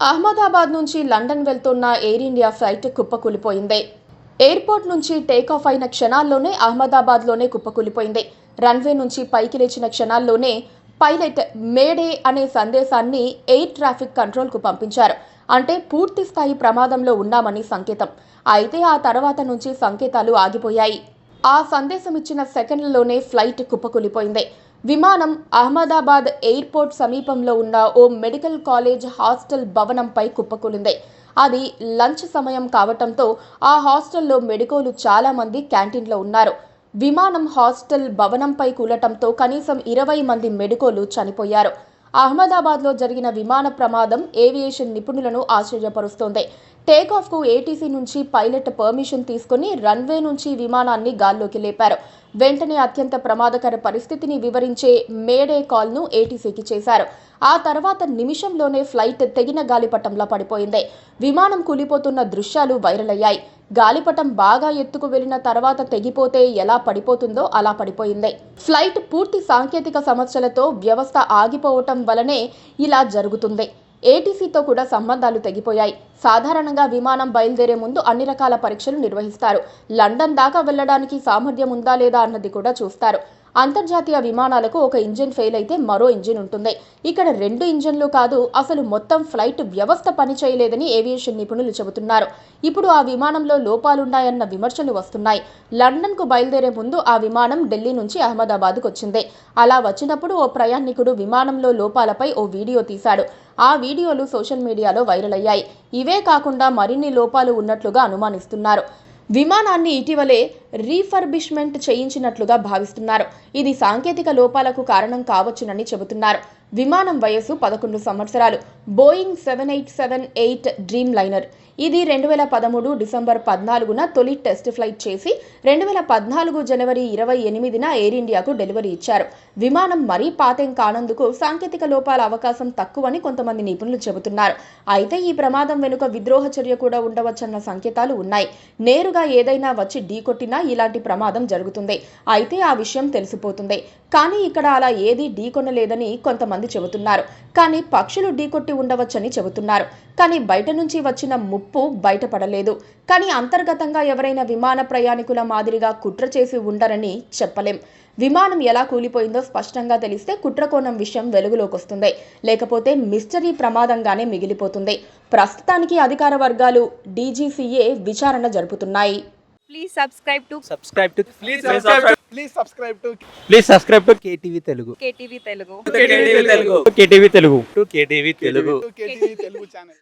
అహ్మదాబాద్ నుంచి లండన్ వెళ్తున్న air India flight కుప్పకూలిపోయింది. Airport నుంచి టేకాఫ్ అయిన క్షణాల్లోనే అహ్మదాబాద్లోనే కుప్పకూలిపోయింది. రన్వే నుంచి పైకి లేచిన క్షణాల్లోనే పైలట్ మేడే అనే సందేశాన్ని ఎయిర్ ట్రాఫిక్ కంట్రోల్కు పంపించారు. అంటే పూర్తి స్థాయి ప్రమాదంలో ఉన్నామని సంకేతం. అయితే ఆ తర్వాత నుంచి సంకేతాలు ఆగిపోయాయి. ఆ సందేశం ఇచ్చిన సెకండ్లలోనే ఫ్లైట్ కుప్పకూలిపోయింది. విమానం అహ్మదాబాద్ ఎయిర్పోర్ట్ సమీపంలో ఉన్న ఓ మెడికల్ కాలేజ్ హాస్టల్ భవనంపై కుప్పకూలింది. అది లంచ్ సమయం కావటంతో ఆ హాస్టల్లో మెడికోలు చాలా మంది క్యాంటీన్లో ఉన్నారు. విమానం హాస్టల్ భవనంపై కూలటంతో కనీసం 20 మంది మెడికోలు చనిపోయారు. అహ్మదాబాద్లో జరిగిన విమాన ప్రమాదం ఏవియేషన్ నిపుణులను ఆశ్చర్యపరుస్తోంది. టేకాఫ్కు ఏటీసీ నుంచి పైలట్ పర్మిషన్ తీసుకుని రన్వే నుంచి విమానాన్ని గాల్లోకి లేపారు. వెంటనే అత్యంత ప్రమాదకర పరిస్థితిని వివరించే మేడే కాల్ను ఏటీసీకి చేశారు. ఆ తర్వాత నిమిషంలోనే ఫ్లైట్ తెగిన గాలిపటంలా పడిపోయింది. విమానం కూలిపోతున్న దృశ్యాలు వైరల్ అయ్యాయి. గాలిపటం బాగా ఎత్తుకు వెళ్లిన తర్వాత తెగిపోతే ఎలా పడిపోతుందో అలా పడిపోయింది. ఫ్లైట్ పూర్తి సాంకేతిక సమస్యలతో వ్యవస్థ ఆగిపోవటం వలనే ఇలా జరుగుతుంది. ఏటీసీతో కూడా సంబంధాలు తెగిపోయాయి. సాధారణంగా విమానం బయలుదేరే ముందు అన్ని రకాల పరీక్షలు నిర్వహిస్తారు. లండన్ దాకా వెళ్లడానికి సామర్థ్యం ఉందా లేదా అన్నది కూడా చూస్తారు. అంతర్జాతీయ విమానాలకు ఒక ఇంజిన్ ఫెయిల్ అయితే మరో ఇంజిన్ ఉంటుంది. ఇక్కడ 2 ఇంజిన్లు కాదు, అసలు మొత్తం ఫ్లైట్ వ్యవస్థ పనిచేయలేదని ఏవియేషన్ నిపుణులు చెబుతున్నారు. ఇప్పుడు ఆ విమానంలో లోపాలున్నాయన్న విమర్శలు వస్తున్నాయి. లండన్కు బయలుదేరే ముందు ఆ విమానం ఢిల్లీ నుంచి అహ్మదాబాద్కు వచ్చింది. అలా వచ్చినప్పుడు ఓ ప్రయాణికుడు విమానంలో లోపాలపై ఓ వీడియో తీశాడు. ఆ వీడియోలు సోషల్ మీడియాలో వైరల్ అయ్యాయి. ఇవే కాకుండా మరిన్ని లోపాలు ఉన్నట్లుగా అనుమానిస్తున్నారు. విమానాన్ని ఇటీవలే రీఫర్బిష్మెంట్ చేయించినట్లుగా భావిస్తున్నారు. ఇది సాంకేతిక లోపాలకు కారణం కావచ్చునని చెబుతున్నారు. విమానం వయస్సు 11 సంవత్సరాలు. Boeing 7878 dream liner. ఇది 2013 డిసెంబర్ 14న తొలి టెస్ట్ ఫ్లైట్ చేసి 2014 జనవరి 28న ఎయిర్ ఇండియాకు డెలివరీ ఇచ్చారు. విమానం మరీ పాతేం కానందుకు సాంకేతిక లోపాల అవకాశం తక్కువని కొంతమంది నిపుణులు చెబుతున్నారు. అయితే ఈ ప్రమాదం వెనుక విద్రోహ చర్య కూడా ఉండవచ్చన్న సంకేతాలు ఉన్నాయి. నేరుగా ఏదైనా వచ్చి ఢీకొట్టినా ఇలాంటి ప్రమాదం జరుగుతుంది. అయితే ఆ విషయం తెలిసిపోతుంది. కానీ ఇక్కడ అలా ఏదీ ఢీకొనలేదని కొంతమంది చెబుతున్నారు. కానీ పక్షులు ఢీకొట్టి ఉండవచ్చని చెబుతున్నారు. కానీ బయట నుంచి వచ్చిన ముప్పు బయటపడలేదు. కానీ అంతర్గతంగా ఎవరైనా విమాన ప్రయాణికుల మాదిరిగా కుట్ర చేసి ఉండరని చెప్పలేం. విమానం ఎలా కూలిపోయిందో స్పష్టంగా తెలిస్తే కుట్రకోణం విషయం వెలుగులోకి వస్తుంది. లేకపోతే మిస్టరీ ప్రమాదంగానే మిగిలిపోతుంది. ప్రస్తుతానికి అధికార వర్గాలు డీజీసీఏ విచారణ జరుపుతున్నాయి. Please subscribe to KTV Telugu. KTV Telugu. KTV Telugu. KTV Telugu channel.